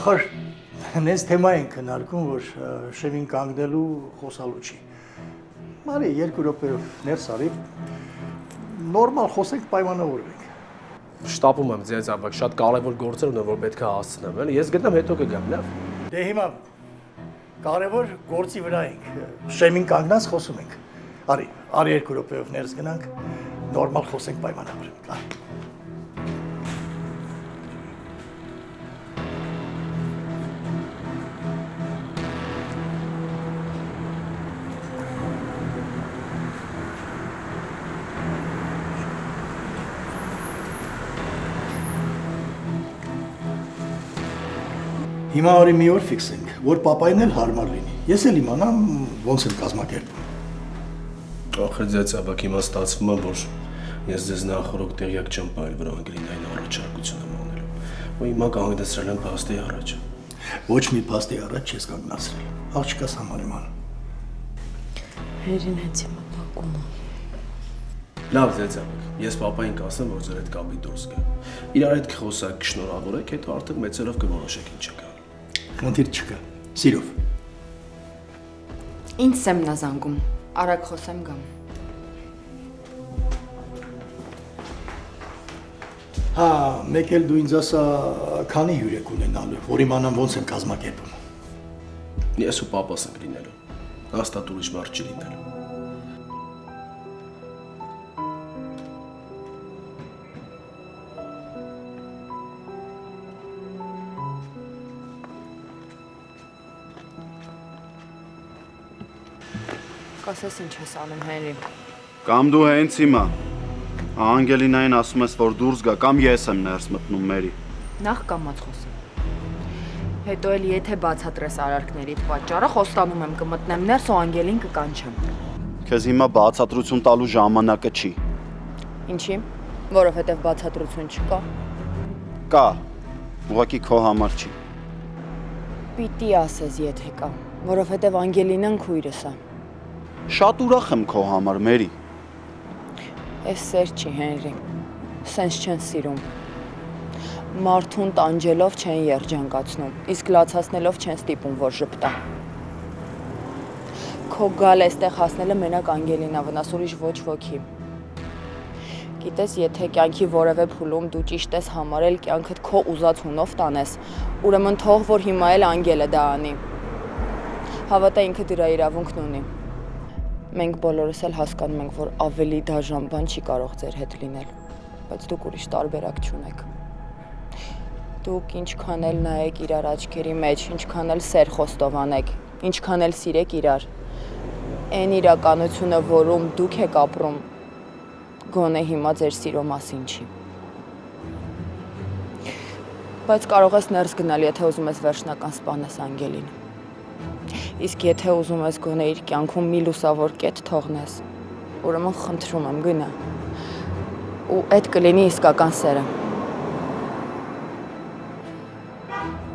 Ախր նենց թեմա ենք քննարկում, որ շեմին կանգնելու խոսալու չի։ Մարի 2 րոպեով ներս արի, նորմալ խոսենք, պայմանավորվենք։ Շտապում եմ ձեզ ավակ, շատ կարևոր գործեր ունեմ, որ պետք է հասցնեմ, էլի։ Ես գտնեմ, հետո կգամ, լավ։ Դե հիմա կարևոր գործի վրա ենք, շեմին կանգնած խոսում ենք։ Արի 2 րոպեով ներս գնանք, նորմալ խոսենք, պայմանավորվենք, արի։ Հիմա արի մի օր ֆիքսենք, որ պապային էլ հարմար լինի։ Ես էլ իմանամ ոնց եմ կազմակերպում։ Ախր ձեզ ավակ հիմա ստացվում է, որ ես ձեզ նախորդ տեղյակ չեմ պահել, որ Անգլինային առաջարկություն եմ անելու։ Ու հիմա կանգնեցրել եմ փաստի առաջ։ Ոչ մի փաստի առաջ չես կանգնացրել։ Աղջկաս համար եմ անում։ Հերին հենց հիմա բակում է։ Լավ ձեզ ավակ, ես պապային կասեմ, որ ձեր հետ կապի դուրս գա։ Իրար հետ կխոսակ, կշնորհավորեք, հետո արդեն մեծերով կորոշեք ինչ կա։ Խնդիր չկա, սիրով։ Ինչ եմ նազանգում, արագ խոսեմ գամ։ Հա, մեկ էլ դու ինձ ասա, քանի հյուր եք ունենալու, որ իմանամ ոնց եմ կազմակերպում։ Ես ու պապաս ենք լինելու, հաստատ ուրիշ մարդ չի լինելու։ Կասես ինչ ես անում, Հենրի։ Կամ դու հենց հիմա Անգելինային ասում ես, որ դուրս գա, կամ ես եմ ներս մտնում Մերի։ Նախ կամաց խոսեմ։ Հետո էլ եթե բացատրես արարքներիդ պատճառը, խոստանում եմ կմտնեմ ներս ու Անգելին կկանչեմ։ Քեզ հիմա բացատրություն տալու ժամանակը չի։ Ինչի՞։ Որովհետև բացատրություն չկա։ Կա, ուղղակի քո համար չի։ Պիտի ասես, եթե կա, որովհետև Անգելինան քույրս է։ Շատ ուրախ եմ քո համար, Մերի։ Էս սեր չի, Հենրի։ Սենց չեն սիրում։ Մարդուն տանջելով չեն երջանկացնում, իսկ լացացնելով չեն ստիպում, որ ժպտա։ Քո գալ էստեղ հասնելը մենակ Անգելինա վնաս, ուրիշ ոչ ոքի։ Գիտես, եթե կյանքի որևէ փուլում դու ճիշտ ես համարել կյանքդ քո ուզած հունով տանես, ուրեմն թող, որ հիմա էլ Անգելը դա անի։ Հավատա ինքը դրա իրավունքն ունի։ Մենք բոլորս էլ հասկանում ենք, որ ավելի դաժան բան չի կարող ձեր հետ լինել, բայց դուք ուրիշ տարբերակ չունեք։ Դուք ինչքան էլ նայեք իրար աչքերի մեջ, ինչքան էլ սեր խոստովանեք, ինչքան էլ սիրեք իրար, այն իրականությունը, որում դուք եք ապրում, գոնե հիմա ձեր սիրո մասին չի։ Բայց կարող ես ներս գնալ, եթե ուզում ես վերջնական սպանես Անգելին։ Իսկ եթե ուզում ես գոնե իր կյանքում մի լուսավոր կետ թողնես, ուրեմն խնդրում եմ գնա։ Ու այդ կլինի իսկական սերը։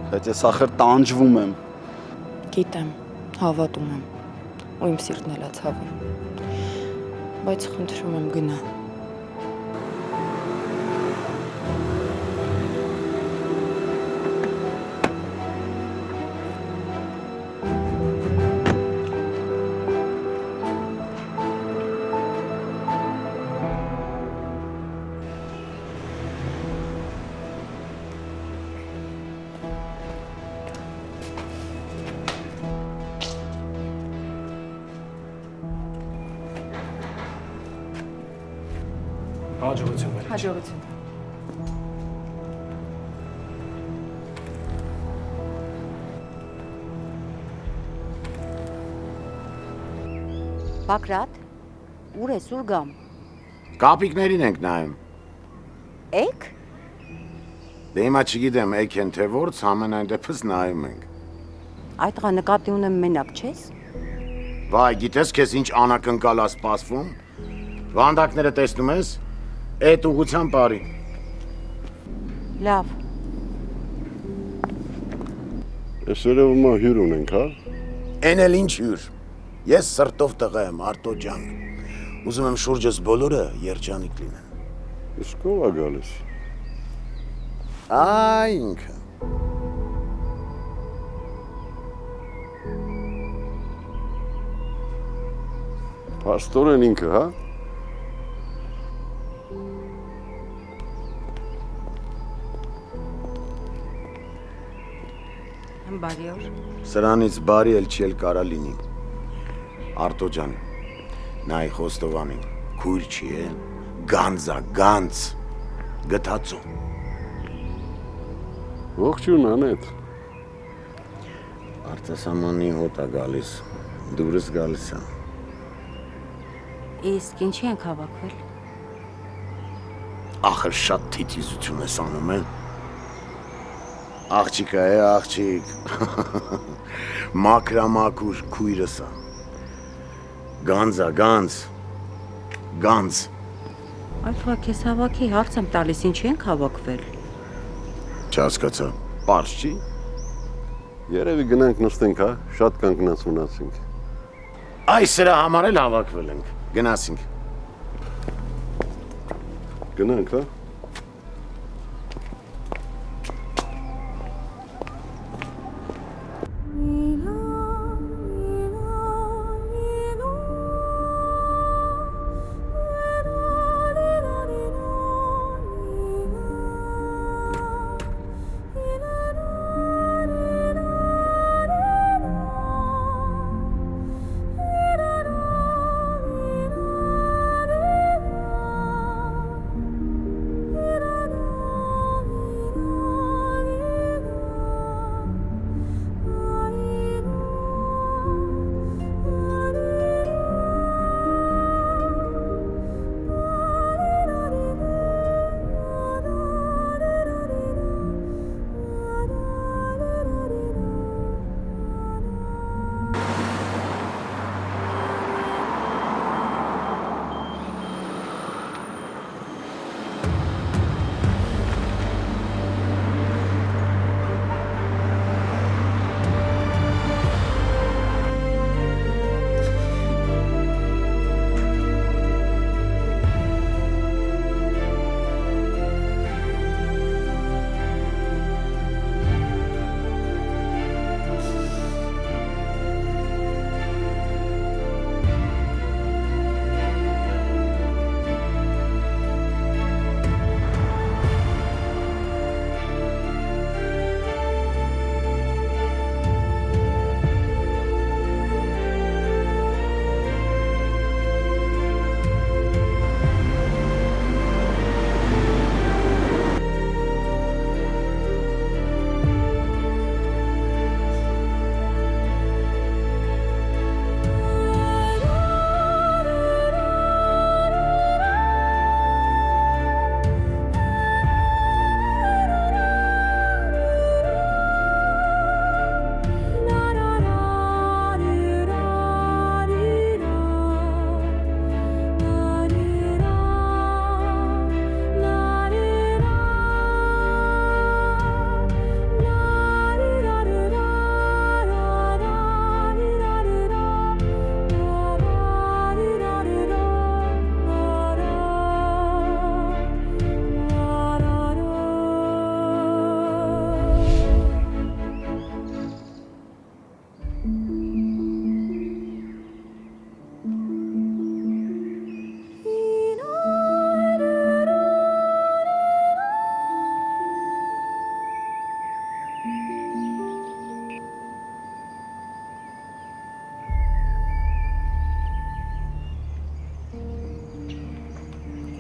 Բայց ես ախր տանջվում եմ։ Գիտեմ, հավատում եմ, ու իմ սիրտն էլ է ցավում։ Բայց խնդրում եմ գնա։ Հաջողություն։ Հաջողություն։ Բակրատ, ուր ես, ուր գամ։ Կապիկներին ենք նայում։ Էք։ Դե հիմա չգիտեմ, էք են թե որց, ամենայն դեպս նայում ենք։ Այդ տղա նկատի ունեմ մենակ չես։ Վայ, գիտես քեզ ինչ անակնկալ է սպասվում։ Վանդակները տեսնում ես։ Այդ ուղղությամբ արի։ Լավ։ Ես երևում է հյուր ունենք, հա։ Էն էլ ինչ հյուր։ Ես սրտով տղա եմ, Արտո ջան։ Ուզում եմ շուրջս բոլորը երջանիկ լինեն։ Իսկ ո՞վ է գալիս։ Այ ինքը։ Պաստորեն ինքը, հա։ Բարի օր։ Սրանից բարի էլ չի էլ կարա լինի։ Արտո ջան, նայ Խոստովանին, քույր չի է, գանձա, գանձ, գթացու։ Ողջույն անետ։ Արտասամանի հոտա գալիս, դուրս գալիս է։ Իսկ ինչի ենք հավաքվել։ Ախր շատ թիթիզություն ես անում, է։ Աղջիկա է, աղջիկ։ Մակրամակուր քույրս է։ Գանձա, գանձ, գանձ։ Այդ թվա քեզ հավաքի հարց եմ տալիս, ինչի ենք հավաքվել։ Չհասկացա, պարզ չի։ Երևի գնանք նստենք, հա, շատ կանգնած մնացինք։ Այ սրա համար էլ հավաքվել ենք, գնացինք։ Գնանք, հա։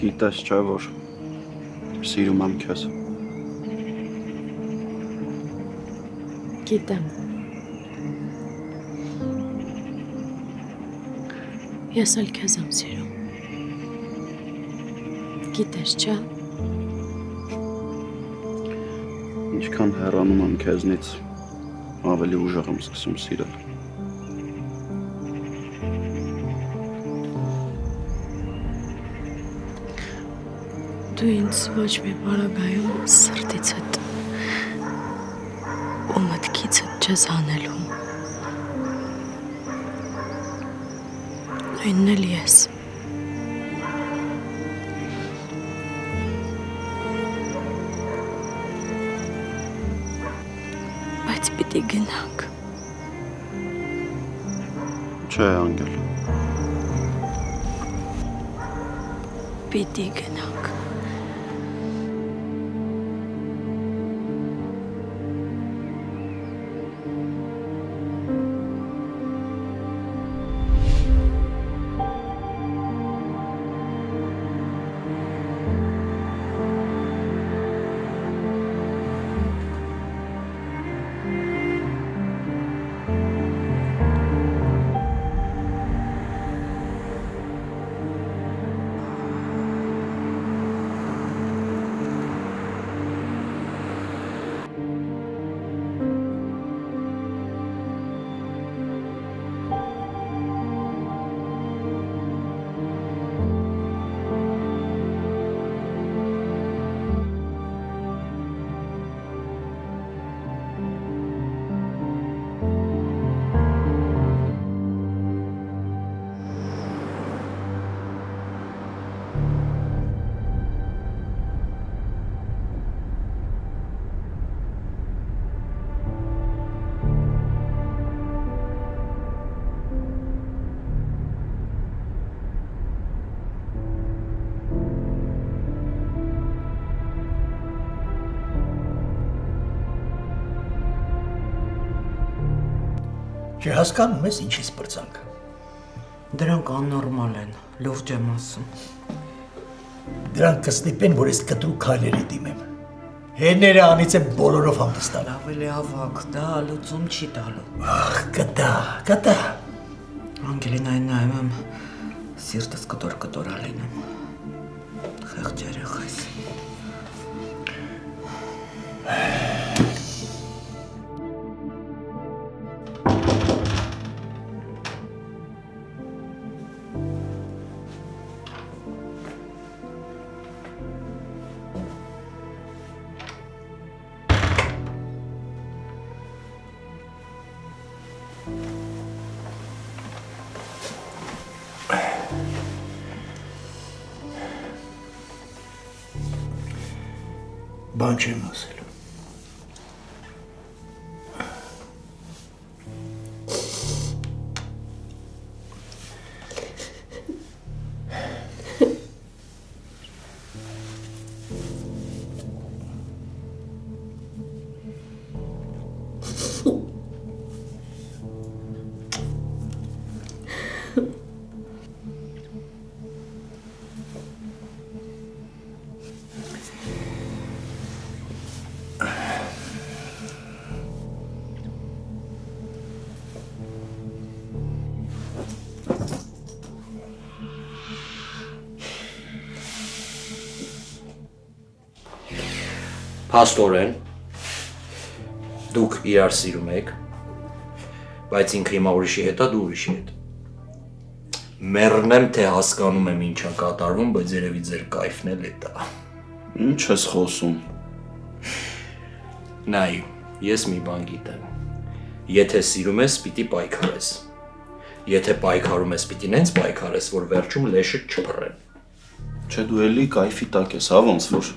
Գիտես չէ, որ սիրում եմ քեզ։ Գիտեմ։ Ես էլ քեզ եմ սիրում։ Գիտես չէ։ Ինչքան հեռանում եմ քեզնից, ավելի ուժեղ եմ սկսում սիրել։ Դու ինձ ոչ մի բարագայում սրտիցդ ու մտքիցդ չես հանելու։ Նույնն էլ ես։ Բայց պիտի գնանք։ Չէ, անգել։ Պիտի գնանք։ Չհասկանում ես ինչից բրցանք։ Դրանք աննորմալ են, լուրջ եմ ասում։ Դրանք կստիպեն, որ ես կտրուկ քայլերի դիմեմ։ Հերները անից եմ բոլորով հանդստանալ։ Ավելի ավակ, դա լուծում չի տալու։ Ախ, կտա։ Անգելինային նայում եմ, սիրտս կտոր ալինում։ Խեղճ երեխայս։ Բան չեմ ասելու։ Փաստորեն դուք իրար սիրում եք, բայց ինքը հիմա ուրիշի հետ է, դու ուրիշի հետ։ Մեռնեմ, թե հասկանում եմ ինչ է կատարվում, բայց երևի ձեր կայֆն էլ է դա։ Ինչ ես խոսում։ Նայ, ես մի բան գիտեմ։ Եթե սիրում ես, պիտի պայքարես։ Եթե պայքարում ես, պիտի նենց պայքարես, որ վերջում լեշը չփռեն։ Չէ, դու էլի կայֆի տակ ես, հա ոնց որ։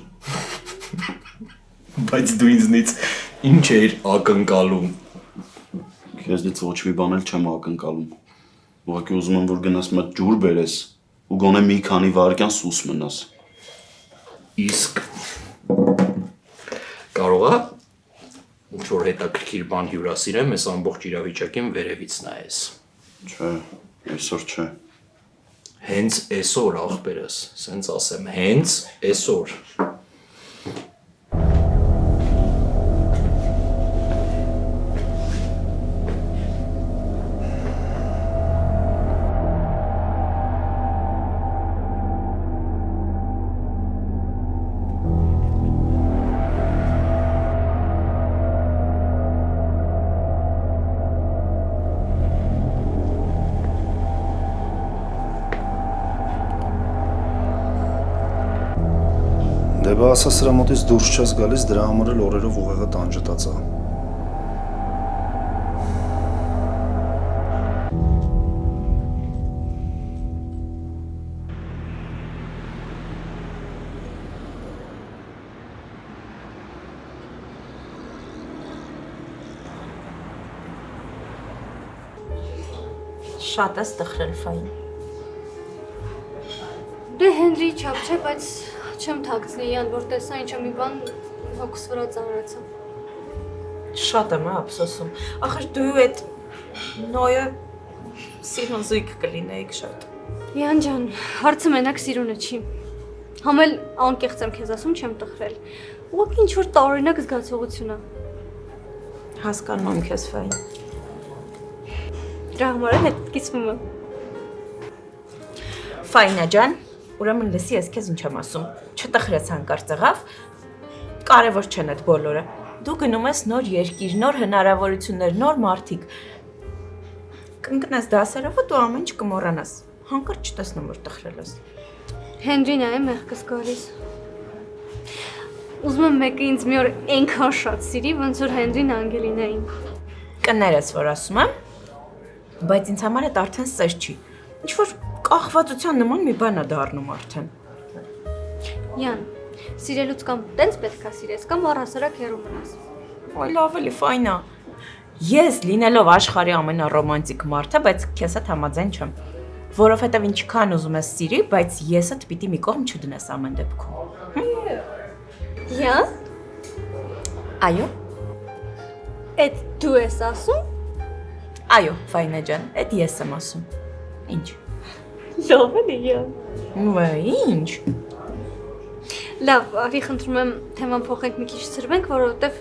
Բայց դու ինձնից ինչ էր ակնկալում։ Քեզնից ոչ մի բան էլ չեմ ակնկալում։ Ուղղակի ուզում եմ, որ գնաս մոտ ջուր բերես ու գոնե մի քանի վայրկյան սուս մնաս։ Իսկ կարող է ինչ որ հետաքրքիր բան հյուրասիրեմ, ես ամբողջ իրավիճակին վերևից նայես։ Չէ, այսօր չէ։ Հենց այսօր աղբերս, սենց ասեմ, հենց այսօր։ Դե բա ասա սրա մոտից դուրս չես գալիս, դրա համար էլ օրերով ուղեղը տանջտած է։ Շատ ես տխրել Ֆային։ Դե Հենրի չափ չէ, բայց չեմ թաքցնի Յան, որ տեսա ինչա մի բան հոգուս վրա ծանրացա։ Շատ եմ ափսոսում։ Ախր դու այդ նոյը սիրուն զույգ կլինեիք շատ։ Յան ջան, հարցը մենակ սիրունը չի։ Համ էլ անկեղծ եմ քեզ ասում, չեմ տխրել։ Ուղղակի ինչ որ տարօրինակ զգացողություն է։ Հասկանում եմ քեզ ֆայն։ Դրա համար էլ հետ կիսվում եմ։ Ֆայնա ջան, ուրեմն լսի, ես քեզ ինչ եմ ասում։ Չտխրեց հանկարծ եղավ։ Կարևոր չեն այդ բոլորը։ Դու գնում ես նոր երկիր, նոր հնարավորություններ, նոր մարդիկ։ Կընկնես դասերով ու դու ամեն ինչ կմոռանաս։ Հանկարծ չտեսնում որ տխրել ես։ Հենրին է մեղքս գալիս։ Ուզում եմ մեկը ինձ մի օր այնքան շատ սիրի, ոնց որ Հենրին Անգելինային։ Կներես որ ասում եմ, բայց ինձ համար այդ արդեն սեր չի։ Ինչ որ կախվածության նման մի բան է դառնում արդեն։ Յան, սիրելուց կամ տենց պետք է սիրես, կամ առհասարակ հեռու մնաս։ Ոյ լավ էլի ֆայնա։ Ես լինելով աշխարհի ամենառոմանտիկ մարդը, բայց քեզ հետ համաձայն չեմ։ Որովհետև ինչքան ուզում ես սիրի, բայց եսդ պիտի մի կողմ չդնես ամեն դեպքում։ Յա։ Այո։ Էդ դու ես ասում։ Այո, ֆայնա ջան, էդ ես եմ ասում։ Ինչ։ Լավ է յա։ Ոյ, ինչ։ Լավ, արի խնդրում եմ թեման փոխենք մի քիչ ծրվենք, որովհետև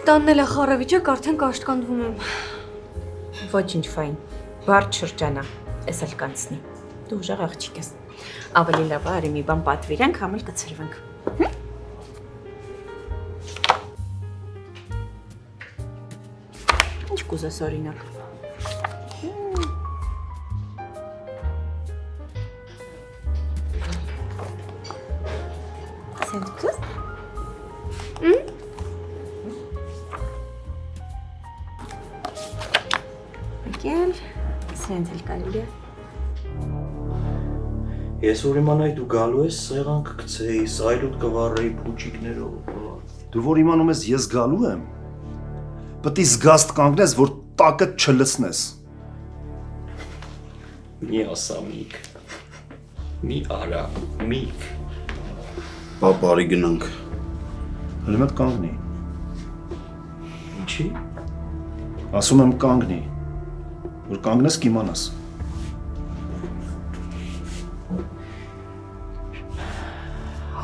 տանն էլ է խառավիճակ, արդեն կաշտկանդվում եմ։ Ոչինչ ֆայն։ Բարդ շրջանա, էս էլ կանցնի։ Դու ուժեղ աղջիկ ես։ Ավելի լավ է արի մի բան պատվիրենք, համ էլ կծրվենք։ Ինչ կուզես օրինակ։ Սենտուս։ Եկել, սենց էլ կարելի է։ Ես որ իմանայի դու գալու ես, սեղան կգցեի, սայլուտ կվառեի փուչիկներով։ Դու որ իմանում ես ես գալու եմ, պետք է զգաստ կանգնես, որ տակը չլցնես։ Մի ասամիկ։ Մի արա, միք։ Պապարի գնանք։ Հələ մետ կանգնի։ Ինչի։ Ասում եմ կանգնի, որ կանգնես կիմանաս։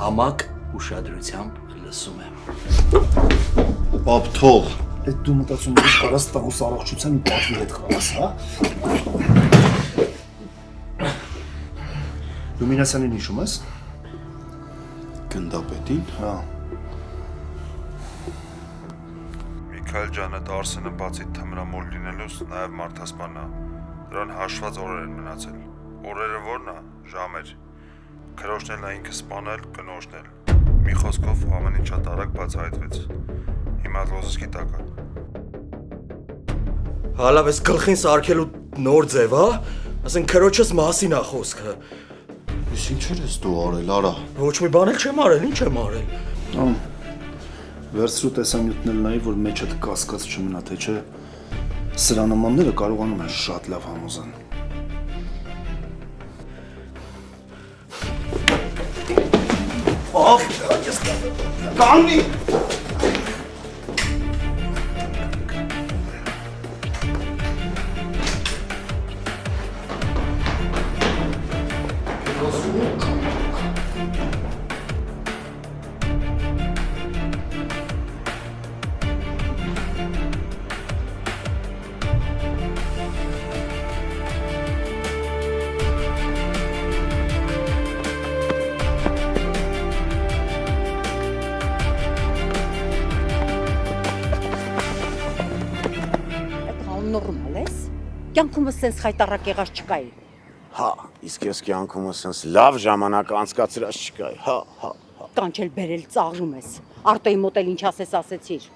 Համակ ուշադրությամբ լսում եմ։ Պապ թող։ Այդ դու մտածում ես կարաս տաղուս առողջության ու պատվի հետ խաղաս, հա։ Դու Մինասյանին հիշում ես։ Գնդապետին։ Հա։ Միքայել ջան, այդ Արսենը բացի թմրամոլ լինելուց նաև մարդասպան է։ Դրան հաշված օրեր են մնացել։ Օրերը ո՞րն է, ժամեր։ Քրոջն էլ ինքը սպանել, կնոջն էլ։ Մի խոսքով ամեն ինչ շատ արագ բացահայտվեց։ Հիմա լոզիսկի տակ է։ Հալավ ես գլխին սարքելու նոր ձև, հա։ Ասեն քրոջս մասին է խոսքը։ Ես ինչեր ես դու արել, արա։ Ոչ մի բան էլ չեմ արել, ինչ եմ արել։ Վերցրու տեսանյութն նայի, որ մեջդ կասկած չմնա, թե չէ սրա նմանները կարողանում են շատ լավ համոզան։ Ախ, ես կանգնի։ Նորմալ ես։ Կյանքումս sense խայտարակ եղած չկայի։ Հա, իսկ ես կյանքումս sense լավ ժամանակ անցկացրած չկայի։ Հա։ Կանչել բերել ծաղրում ես։ Արտոյի մոտ էլ ինչ ասես ասեցիր։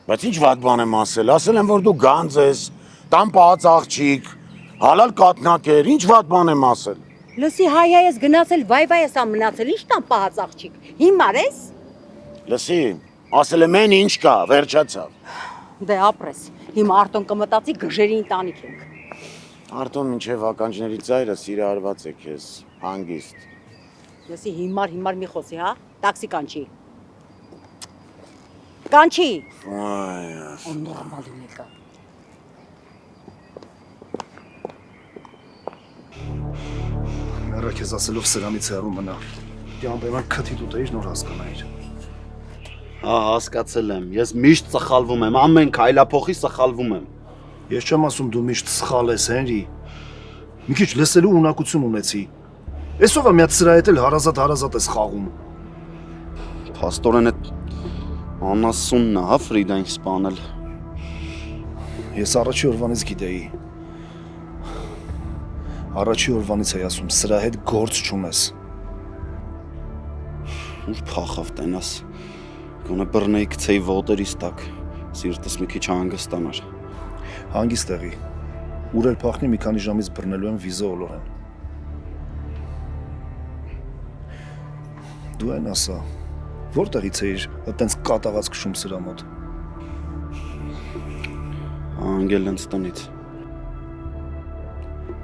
Բայց ինչ վատ բան եմ ասել։ Ասել եմ որ դու գանձ ես, տան պահած աղջիկ, հալալ կատնակ էր, ինչ վատ բան եմ ասել։ Լսի հայա ես գնացել վայ ես ամնացել, ինչ տան պահած աղջիկ։ Հիմար ես։ Լսի, ասել եմ են ինչ կա, վերջացավ։ Դե ապրես։ Հիմա Արտոն կմտածի գժերի ընտանիք ենք։ Արտոն մինչև ականջների ծայրը սիրահարված է քեզ, հանգիստ։ Եսի հիմար մի խոսի, հա? Տաքսի կանչի։ Կանչի։ Այ, Աննորմալ ունեկա։ Մեռա քեզ ասելով սրանից հեռու մնա։ Դիամբեման քթիդ ուտեիր նոր հասկանայիր։ Հա, հասկացել եմ։ Ես միշտ սխալվում եմ, ամեն քայլափոխի սխալվում եմ։ Ես չեմ ասում դու միշտ սխալ ես, Հենրի։ Մի քիչ լսելու ունակություն ունեցի։ Էսով է մի հատ սրա հետ էլ հարազատ ես խաղում։ Փաստորեն այդ անասունն է, հա, Ֆրիդային սպանել։ Ես առաջի օրվանից գիտեի։ Առաջի օրվանից էի ասում, սրա հետ գործ չունես։ Ուր փախավ տենաս։ Գոնե բռնեի գցեի ոտերիս տակ, սիրտս մի քիչ հանգստանար։ Հանգիստ եղի։ Ուր էլ փախնի մի քանի ժամից բռնելու եմ վիզա օլորեն։ Դու այն ասա, որտեղից էիր այտենց կատաղած քշում սրա մոտ։ Անգել հենց տնից։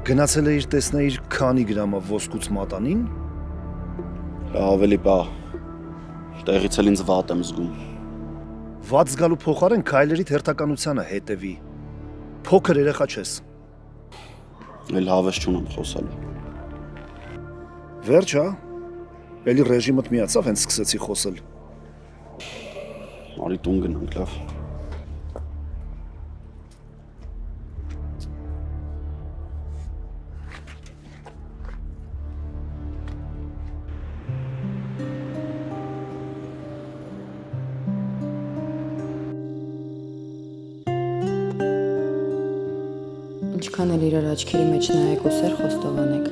Գնացել էիր տեսնեիր քանի գրամա ոսկուց մատանին։ Ավելի բա։ Տեղից էլ ինձ վատ եմ զգում։ Վատ զգալու փոխարեն քայլերիդ հերթականությանը հետևի։ Փոքր երեխա չես։ Էլ հավես չունեմ խոսալու։ Վերջ, հա։ Էլի ռեժիմդ միացավ, հենց սկսեցի խոսել։ Արի տուն գնանք, լավ։ Ինչքան էլ իրար աչքերի մեջ նայեք ու սեր խոստովանեք,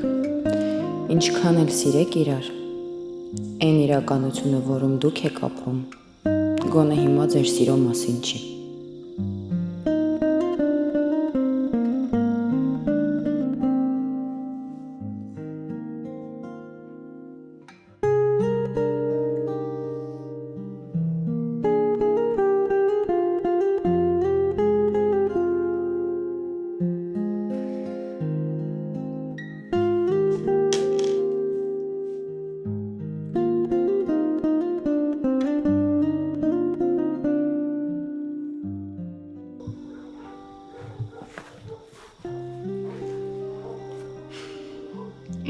ինչքան էլ սիրեք իրար, այն իրականությունը, որում դուք եք ապրում, գոնե հիմա ձեր սիրո մասին չի։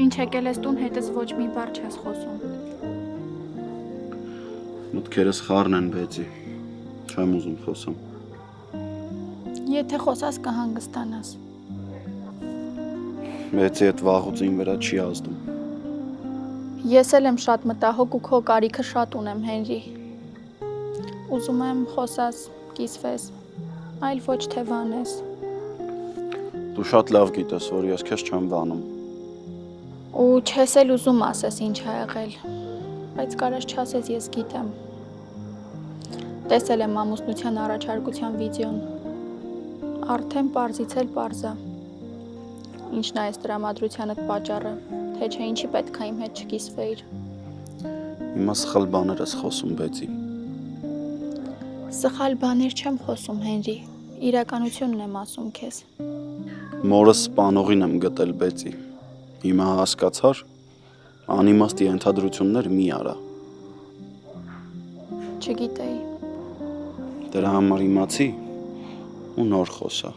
Ինչ եկել ես տուն, հետս ոչ մի բառ չես խոսում։ Մտքերս խառն են, Բեցի։ Չեմ ուզում խոսամ։ Եթե խոսաս կհանգստանաս։ Բեցի այդ վաղուց ինձ վրա չի ազդում։ Ես էլ եմ շատ մտահոգ ու քո կարիքը շատ ունեմ, Հենրի։ Ուզում եմ խոսաս, կիսվես, այլ ոչ թե վանես։ Դու շատ լավ գիտես, որ ես քեզ չեմ վանում։ Ու չես էլ ուզում ասես ինչ ա եղել, բայց կարաս չասես ես գիտեմ։ Տեսել եմ ամուսնության առաջարկության վիդեոն։ Արդեն պարզից էլ պարզա։ Ինչն է այս տրամադրությանդ պատճառը, թե չէ ինչի պետք է իմ հետ չկիսվեիր։ Հիմա սխալ բաներ ես խոսում, Բեցի։ Սխալ բաներ չեմ խոսում, Հենրի, իրականությունն եմ ասում քեզ։ Մորս սպանողին եմ գտել, Բեցի։ Հիմա հասկացար, անիմաստ ենթադրություններ մի արա։ Չգիտեի։ Դրա համար իմացի ու նոր խոսա։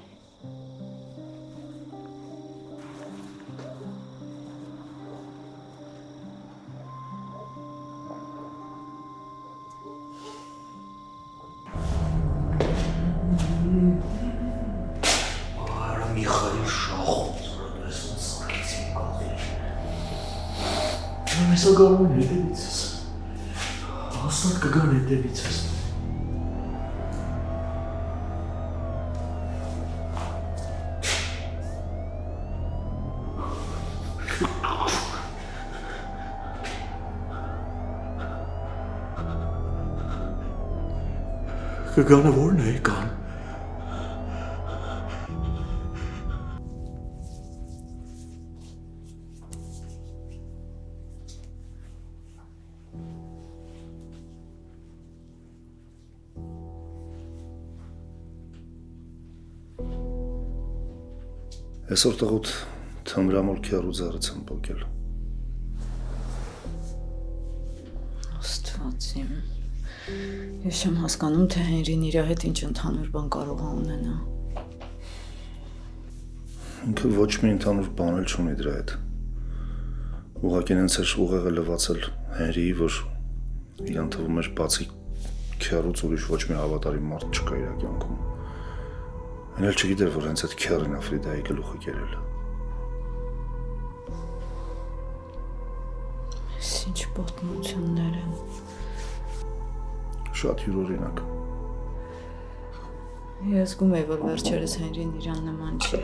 Արա Միխայել շախոտ, ես ոնց սարքեցի կողին։ Ես ագարում եմ հետևից ես։ Հաստատ կգան հետևից ես։ Կգանը որն է կան։ Այսօր տղուտ թմրամոլ քեռու ձեռից եմ պոկել։ Աստված իմ։ Ես չեմ հասկանում, թե Հենրին իր հետ ինչ ընդհանուր բան կարող է ունենա։ Ինքը ոչ մի ընդհանուր բան էլ չունի դրա հետ։ Ուղղակի նենց էր ուղեղը լվացել Հենրիի, որ իրան թվում էր բացի քյարուց ուրիշ ոչ մի հավատարիմ մարդ չկա իր կյանքում։ Այն էլ չգիտեր, որ հենց այդ քյարին է Ֆրիդայի գլուխը կերել։ Ինչ պատմություններ են։ Շատ յուրօրինակ։ Ես զգում եմ, որ վերջերս Հենրին իրան նման չի։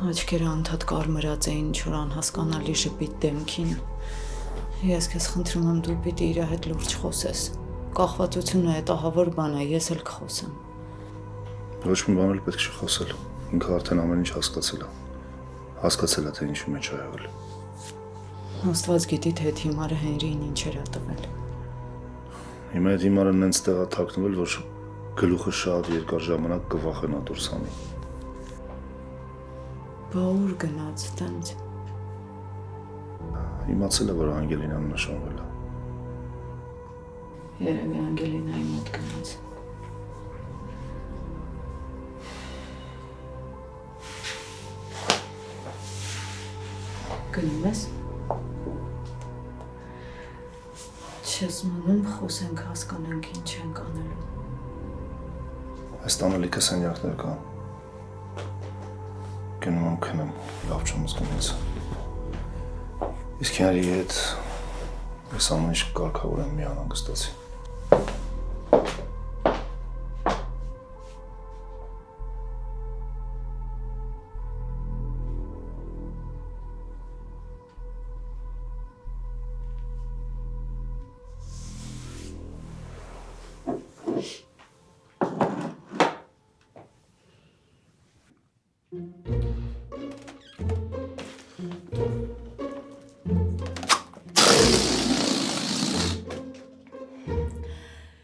Աչքերը անդադ կարմրած էին ինչ-որ անհասկանալի շփիտ դեմքին։ Ես քեզ խնդրում եմ դու պիտի իր հետ լուրջ խոսես։ Կախվածությունը հետահավոր բան է, ես էլ կխոսեմ։ Ոչ մի բան էլ պետք չի խոսել։ Ինքը արդեն ամեն ինչ հասկացել է։ Հասկացել է, թե ինչու մեջ է եղել։ Աստված գիտի, թե այդ հիմարը Հենրիին ինչեր է տվել։ Հիմա այդ հիմարը նենց տեղ է թաքնվել, որ գլուխը շատ երկար ժամանակ կվախենա դուրս անի։ Բա ուր գնաց տենց։ Իմացել է, որ Անգելինան նշանվել է։ Երևի Անգելինայի մոտ գնաց։ Գնում ես։ Չես մնում խոսենք, հասկանանք ինչ ենք անելու։ Այս տանը լիքը սենյակներ կան։ Գնում եմ քնում, լավ չեմ զգում ինձ։ Իսկ Հենրիի հետ ես ամեն ինչ կարգավորեմ մի անհանգստացի։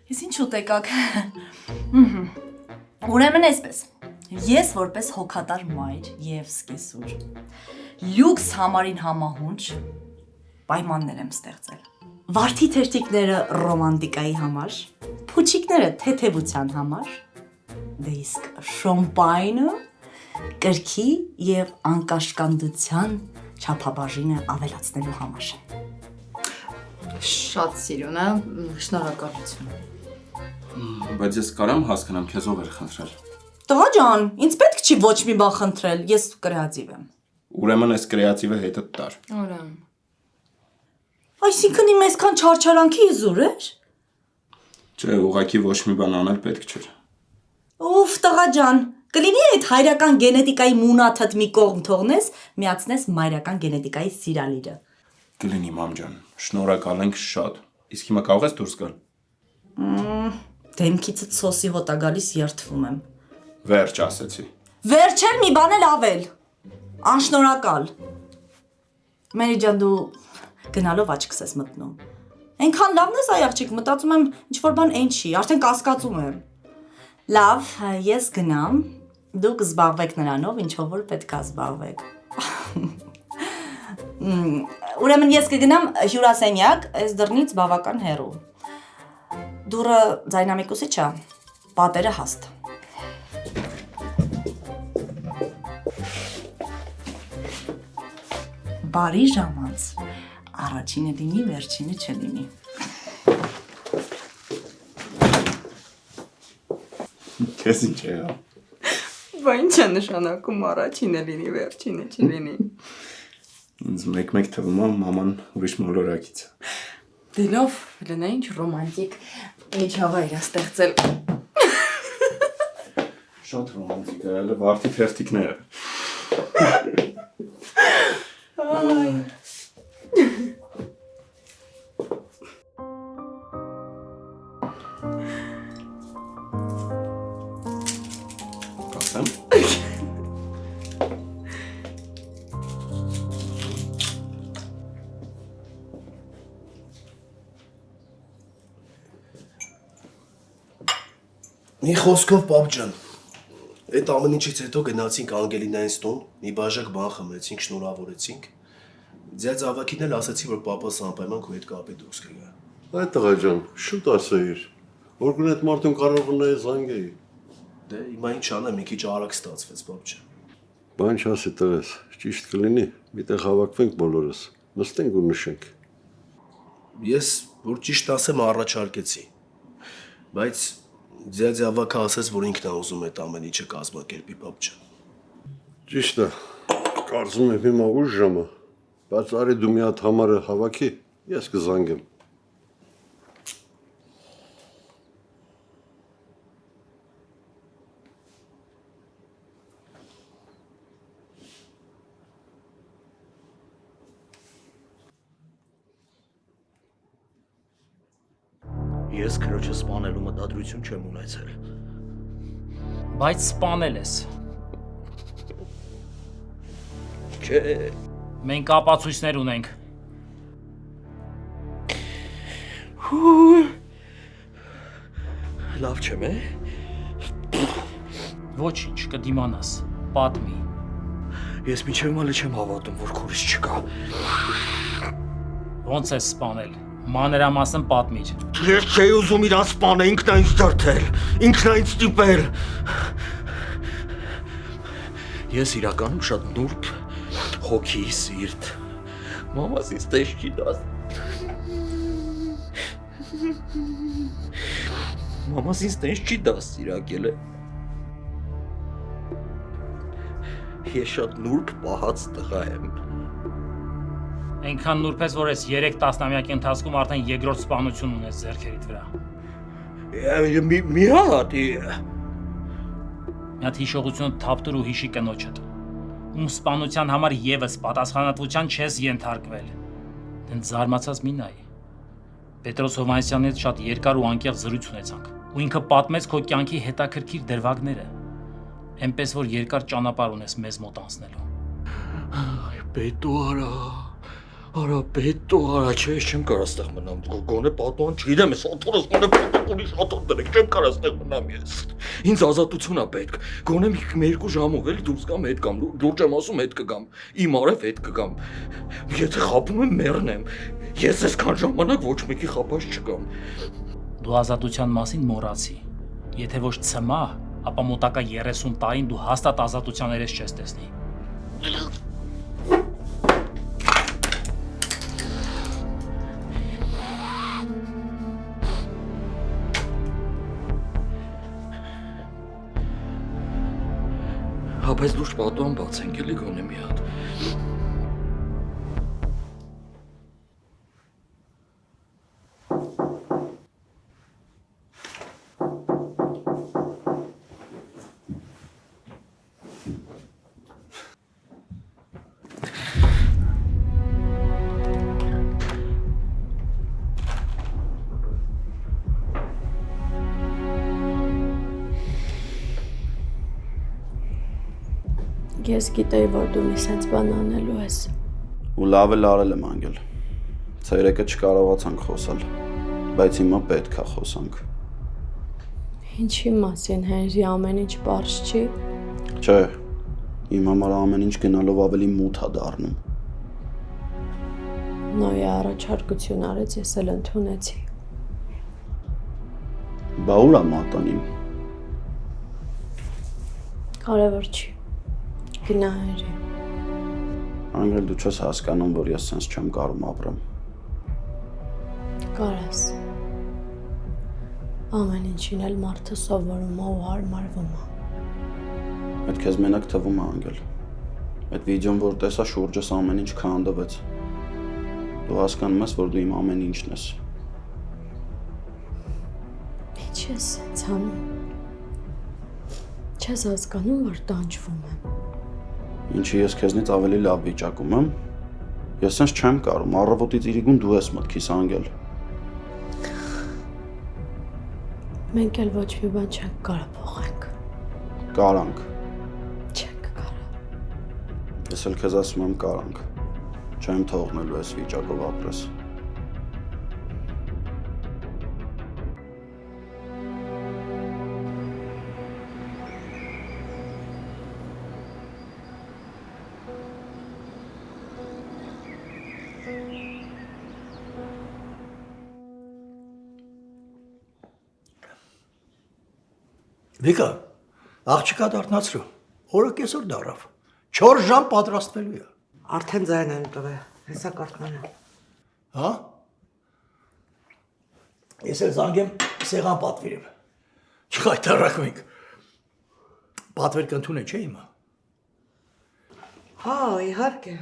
Ես ինչ ուտեկակ։ Ուրեմն այսպես, ես որպես հոգատար մայր և սկեսուր, լյուքս համարին համահունչ պայմաններ եմ ստեղծել։ Վարդի թերթիկները ռոմանտիկայի համար, փուչիկները թեթևության համար, դե իսկ շոմպայնը կրքի և անկաշկանդության չափաբաժինը ավելացնելու համար։ Շատ սիրուն է, շնորհակալություն։ Բայց ես կարամ հասկանամ քեզ ով էր խնդրել։ Տղա ջան, ինձ պետք չի ոչ մի բան խնդրել, ես կրեատիվ եմ։ Ուրեմն այս կրեատիվը հետդ տար։ Ուրեմն։ Այսինքն իմ այսքան չարչարանքի իզուր էր։ Չէ, ուղղակի ոչ մի բան անել պետք չէր։ Ուֆ, տղա ջան, կլինի այդ հայրական գենետիկայի մունաթդ մի կողմ թողնես, միացնես մայրական գենետիկայի սիրալիրը։ Կլինի մամ ջան, շնորհակալ ենք շատ։ Իսկ հիմա կարող ես դուրս գալ։ Դեմքիցդ սոսի հոտ է գալիս, երդվում եմ։ Վերջ ասեցի։ Վերջ էլ մի բան էլ ավել։ Անշնորհակալ։ Մերի ջան, դու գնալով աչքս ես մտնում։ Այնքան լավն ես այ աղջիկ, մտածում եմ ինչ-որ բան այն չի, արդեն կասկածում եմ։ Լավ, ես գնամ, դուք զբաղվեք նրանով, ինչով որ պետք է զբաղվեք։ Ուրեմն ես կգնամ հյուրասենյակ, այս դռնից բավական հեռու։ Դուռը ձայնամիկուսի չէ, պատերը հաստ։ Բարի ժամանց, առաջինը լինի, վերջինը չլինի։ Քեզ ինչ է եղավ։ Բա ինչ է նշանակում առաջինը լինի, վերջինը չլինի։ Ինձ մեկ-մեկ թվում է մաման ուրիշ մոլորակից է։ Դե լավ, լնա ինչ ռոմանտիկ միջավայր է ստեղծել։ Շատ ռոմանտիկ է, այլ վարդի թերթիկները։ Այ։ Ասեմ։ Մի խոսքով պապ ջան, այդ ամեն ինչից հետո գնացինք Անգելինայինց տուն, մի բաժակ բան խմեցինք, շնորհավորեցինք, Ձեզ ավակին էլ ասացի, որ պապաս անպայման քո հետ կապի դուրս կգա։ Այդ տղա ջան, շուտ ասեիր։ Որ գնա այդ մարդուն կարող ունեի զանգեի։ Դե հիմա ինչ անեմ, մի քիչ արագ ստացվեց, պապ ջան։ Բան չասի տղես, ճիշտ կլինի, միտեղ հավաքվենք բոլորս, նստենք ու նշենք։ Ես, որ ճիշտ ասեմ, առաջարկեցի։ Բայց ձեզ ավակը ասեց, որ ինքն է ուզում այդ ամեն ինչը կազմակերպի, պապ ջան։ Ճիշտ է, կարծում եմ հիմա ուշ ժամը, բայց արի դու մի հատ համարը հավաքի, ես կզանգեմ։ Ես քրոջը սպանելու մտադրություն չեմ ունեցել։ Բայց սպանել ես։ Չէ։ Մենք ապացույցներ ունենք։ Լավ չեմ, է։ Ոչինչ, կդիմանաս, պատմի։ Ես միջև մալը չեմ հավատում, որ քուրս չկա։ Ոնց ես սպանել։ Մանրամասն պատմիր։ Ես չէի ուզում իրան սպանել, ինքն է ինձ դրդել, ինքն է ինձ ստիպել։ Ես իրականում շատ նուրբ, հոգի, սիրտ։ Մամաս ինձ տես չի դաս։ Մամաս ինձ տես չի դաստիարակել է։ Ես շատ նուրբ, պահած տղա եմ։ Այնքան նուրբ ես, որ ես 3 տասնամյակի ընթացքում արդեն երկրորդ սպանություն ունես ձեռքերիդ վրա։ Մի հատ։ Մի հատ հիշողություն թափտուր ու հիշի կնոջդ։ Ում սպանության համար եւս պատասխանատվության չես ենթարկվել։ Դեն զարմացած մի նայ։ Պետրոս Հովհաննիսյանի հետ շատ երկար ու անկեղծ զրույց ունեցանք։ Ու ինքը պատմեց քո կյանքի հետաքրքիր դրվագները։ Էնպես որ երկար ճանապարհ ունես մեզ մոտ անցնելու։ Պետո արա, պետո արա, չէ, ես չեմ կարող ստեղ մնամ, գոնե պատոհան չգիտեմ, ես աթորս գոնե պրոտոկոլի շատոր դրեք, չեմ կարող ստեղ մնամ ես։ Ինձ ազատություն է պետք, գոնե մի 2 ժամով էլ դուրս գամ հետ կամ, լուրջ եմ ասում հետ կգամ, իմ արև հետ կգամ, եթե խաբում եմ մեռնեմ, ես այսքան ժամանակ ոչ մեկի խաբած չկամ։ Դու ազատության մասին մոռացի, եթե ոչ ցմա, ապա մոտակա 30 տարին դու հաստատ ազատության երես չես տեսնի։ Բայց լուրջ պատոհան բացենք էլի գոնե մի հատ։ Ես գիտեի, որ դու մի սենց բան անելու ես։ Ու լավ էլ արել եմ անգել։ Ցերեկը չկարողացանք խոսալ, բայց հիմա պետք է խոսանք։ Ինչի մասին, Հենրի, ամեն ինչ պարզ չի։ Չէ, իմ համար ամեն ինչ գնալով ավելի մութ է դառնում։ Նոյը առաջարկություն արեց, ես էլ ընդունեցի։ Բա ուր է մատանին։ Կարևոր չի։ Գնա Հենրի։ Անգել դու չես հասկանում, որ ես սենց չեմ կարում ապրեմ։ Կարաս։ Ամեն ինչին էլ մարդը սովորում է ու հարմարվում է։ Այդ քեզ մենակ թվում է անգել։ Այդ վիդեոն, որ տեսա, շուրջս ամեն ինչ քանդվեց։ Դու հասկանում ես, որ դու իմ ամեն ինչն ես։ Ինչ ես սենց անում։ Չես հասկանում, որ տանջվում եմ։ Ինչի ես քեզնից ավելի լավ վիճակում եմ։ Ես սենց չեմ կարում, առավոտից իրիկուն դու ես մտքիս անգել։ Մենք էլ ոչ մի բան չենք կարող փոխենք։ Կարանք։ Չենք կարող։ Ես էլ քեզ ասում եմ կարանք։ Չեմ թողնելու այս վիճակով ապրես։ Վիկա, աղջիկա դառնացրու։ Օրը կեսօր դարավ։ 4 ժամ պատրաստվելու է։ Արդեն ձայն եմ տվել, հեսա կարտման եմ։ Հա? Ես էլ զանգեմ սեղան պատվիրեմ։ Չխայտարակվենք։ Պատվեր կընդունե չէ հիմա։ Հա, իհարկե։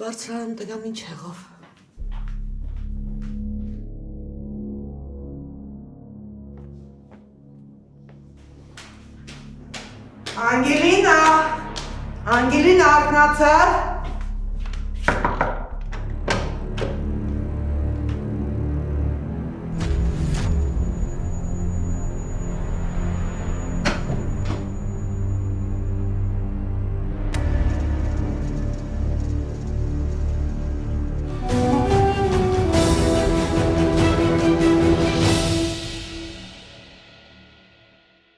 Բարձրանում տգամ ինչ եղավ։ Անգելինա, Անգելինա, արթնացար։